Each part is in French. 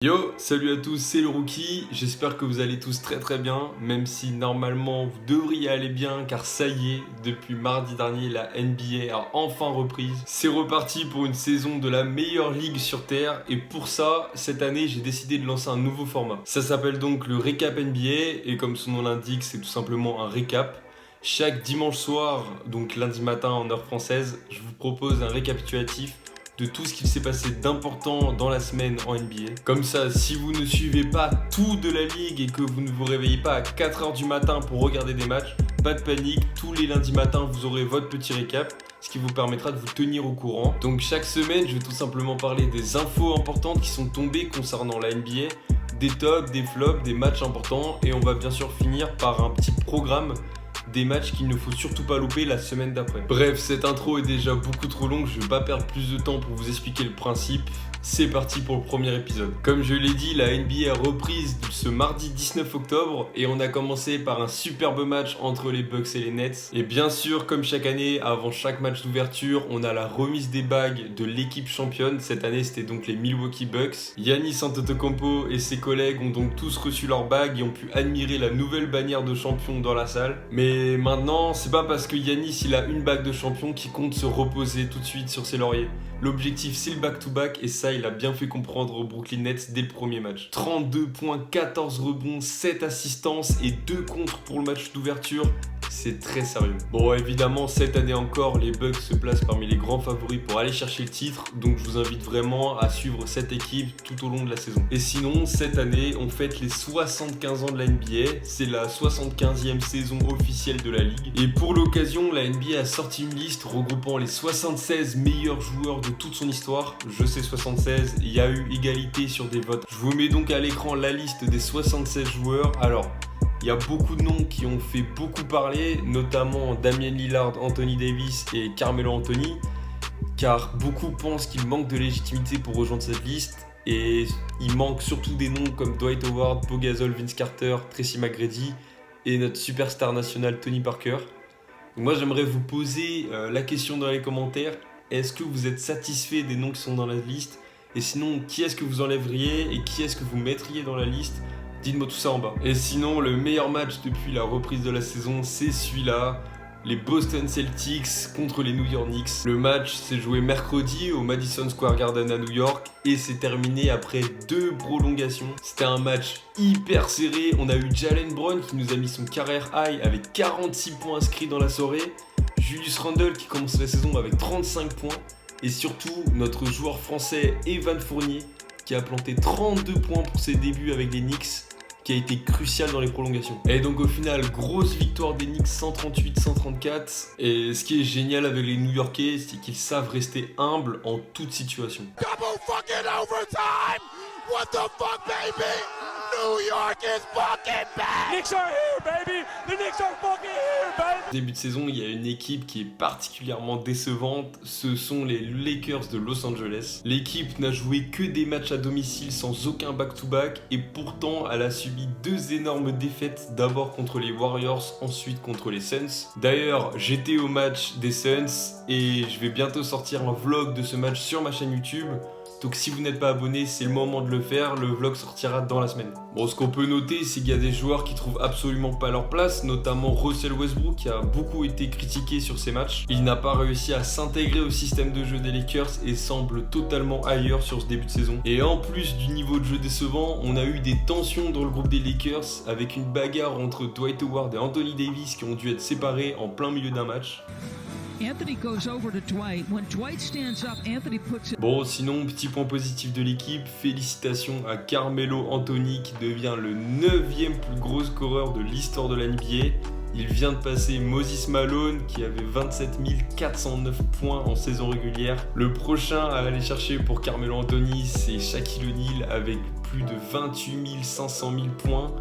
Yo, salut à tous, c'est le Rookie, j'espère que vous allez tous très bien, même si normalement vous devriez aller bien car ça y est, depuis mardi dernier la NBA a enfin reprise. C'est reparti pour une saison de la meilleure ligue sur Terre et pour ça, cette année j'ai décidé de lancer un nouveau format. Ça s'appelle donc le Récap NBA et comme son nom l'indique, c'est tout simplement un récap. Chaque dimanche soir, donc lundi matin en heure française, je vous propose un récapitulatif de tout ce qu'il s'est passé d'important dans la semaine en NBA. Comme ça, si vous ne suivez pas tout de la ligue et que vous ne vous réveillez pas à 4h du matin pour regarder des matchs, pas de panique, tous les lundis matins, vous aurez votre petit récap, ce qui vous permettra de vous tenir au courant. Donc chaque semaine, je vais tout simplement parler des infos importantes qui sont tombées concernant la NBA, des tops, des flops, des matchs importants, et on va bien sûr finir par un petit programme des matchs qu'il ne faut surtout pas louper la semaine d'après. Bref, cette intro est déjà beaucoup trop longue, je ne vais pas perdre plus de temps pour vous expliquer le principe. C'est parti pour le premier épisode. Comme je l'ai dit, la NBA a reprise ce mardi 19 octobre et on a commencé par un superbe match entre les Bucks et les Nets. Et bien sûr, comme chaque année, avant chaque match d'ouverture, on a la remise des bagues de l'équipe championne. Cette année, c'était donc les Milwaukee Bucks. Giannis Antetokounmpo et ses collègues ont donc tous reçu leurs bagues et ont pu admirer la nouvelle bannière de champion dans la salle. Mais maintenant, c'est pas parce que Giannis il a une bague de champion qu'il compte se reposer tout de suite sur ses lauriers. L'objectif, c'est le back-to-back et ça, il a bien fait comprendre aux Brooklyn Nets dès le premier match. 32 points, 14 rebonds, 7 assistances et 2 contres pour le match d'ouverture. C'est très sérieux. Bon, évidemment, cette année encore, les Bucks se placent parmi les grands favoris pour aller chercher le titre. Donc, je vous invite vraiment à suivre cette équipe tout au long de la saison. Et sinon, cette année, on fête les 75 ans de la NBA. C'est la 75e saison officielle de la ligue. Et pour l'occasion, la NBA a sorti une liste regroupant les 76 meilleurs joueurs de toute son histoire. Je sais 76, il y a eu égalité sur des votes. Je vous mets donc à l'écran la liste des 76 joueurs. Alors, il y a beaucoup de noms qui ont fait beaucoup parler, notamment Damian Lillard, Anthony Davis et Carmelo Anthony, car beaucoup pensent qu'il manque de légitimité pour rejoindre cette liste, et il manque surtout des noms comme Dwight Howard, Pau Gasol, Vince Carter, Tracy McGrady et notre superstar national Tony Parker. Donc moi j'aimerais vous poser la question dans les commentaires, est-ce que vous êtes satisfait des noms qui sont dans la liste? Et sinon, qui est-ce que vous enlèveriez et qui est-ce que vous mettriez dans la liste? Dites-moi tout ça en bas. Et sinon, le meilleur match depuis la reprise de la saison, c'est celui-là. Les Boston Celtics contre les New York Knicks. Le match s'est joué mercredi au Madison Square Garden à New York et s'est terminé après 2 prolongations. C'était un match hyper serré. On a eu Jalen Brown qui nous a mis son career high avec 46 points inscrits dans la soirée. Julius Randle qui commence la saison avec 35 points. Et surtout, notre joueur français Evan Fournier qui a planté 32 points pour ses débuts avec les Knicks, qui a été crucial dans les prolongations. Et donc au final, grosse victoire des Knicks 138-134. Et ce qui est génial avec les New-Yorkais, c'est qu'ils savent rester humbles en toute situation. Double fucking overtime! What the fuck, baby? New York is fucking back! Knicks are here, baby! The Knicks are fucking here, baby! Début de saison, il y a une équipe qui est particulièrement décevante, ce sont les Lakers de Los Angeles. L'équipe n'a joué que des matchs à domicile sans aucun back-to-back et pourtant elle a subi 2 énormes défaites, d'abord contre les Warriors, ensuite contre les Suns. D'ailleurs, j'étais au match des Suns et je vais bientôt sortir un vlog de ce match sur ma chaîne YouTube. Donc si vous n'êtes pas abonné, c'est le moment de le faire, le vlog sortira dans la semaine. Bon, ce qu'on peut noter, c'est qu'il y a des joueurs qui trouvent absolument pas leur place, notamment Russell Westbrook qui a beaucoup été critiqué sur ces matchs. Il n'a pas réussi à s'intégrer au système de jeu des Lakers et semble totalement ailleurs sur ce début de saison. Et en plus du niveau de jeu décevant, on a eu des tensions dans le groupe des Lakers avec une bagarre entre Dwight Howard et Anthony Davis qui ont dû être séparés en plein milieu d'un match. Anthony goes over to Dwight. When Dwight stands up, Anthony puts it. Bon, sinon, petit point positif de l'équipe, félicitations à Carmelo Anthony qui devient le 9e plus gros scoreur de l'histoire de la NBA. Il vient de passer Moses Malone qui avait 27 409 points en saison régulière. Le prochain à aller chercher pour Carmelo Anthony, c'est Shaquille O'Neal avec plus de 28 500 points.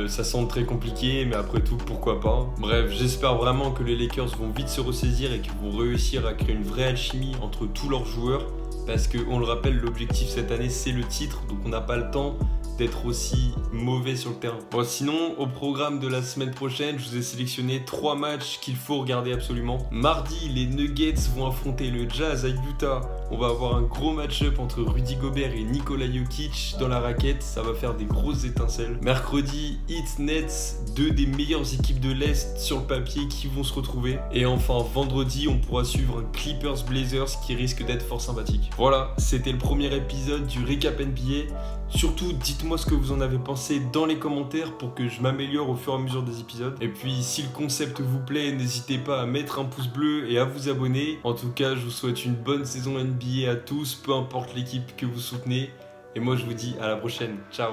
Ça semble très compliqué, mais après tout, pourquoi pas. Bref, j'espère vraiment que les Lakers vont vite se ressaisir et qu'ils vont réussir à créer une vraie alchimie entre tous leurs joueurs. Parce qu'on le rappelle, l'objectif cette année, c'est le titre, donc on n'a pas le temps. d'être aussi mauvais sur le terrain. Bon, sinon, au programme de la semaine prochaine, je vous ai sélectionné 3 matchs qu'il faut regarder absolument. Mardi, les Nuggets vont affronter le Jazz à Utah. On va avoir un gros match-up entre Rudy Gobert et Nikola Jokic dans la raquette. Ça va faire des grosses étincelles. Mercredi, Heat Nets, 2 des meilleures équipes de l'Est sur le papier qui vont se retrouver. Et enfin, vendredi, on pourra suivre un Clippers Blazers qui risque d'être fort sympathique. Voilà, c'était le premier épisode du Recap NBA. Surtout, dites-moi ce que vous en avez pensé dans les commentaires pour que je m'améliore au fur et à mesure des épisodes. Et puis, si le concept vous plaît, n'hésitez pas à mettre un pouce bleu et à vous abonner. En tout cas, je vous souhaite une bonne saison NBA à tous, peu importe l'équipe que vous soutenez. Et moi, je vous dis à la prochaine. Ciao!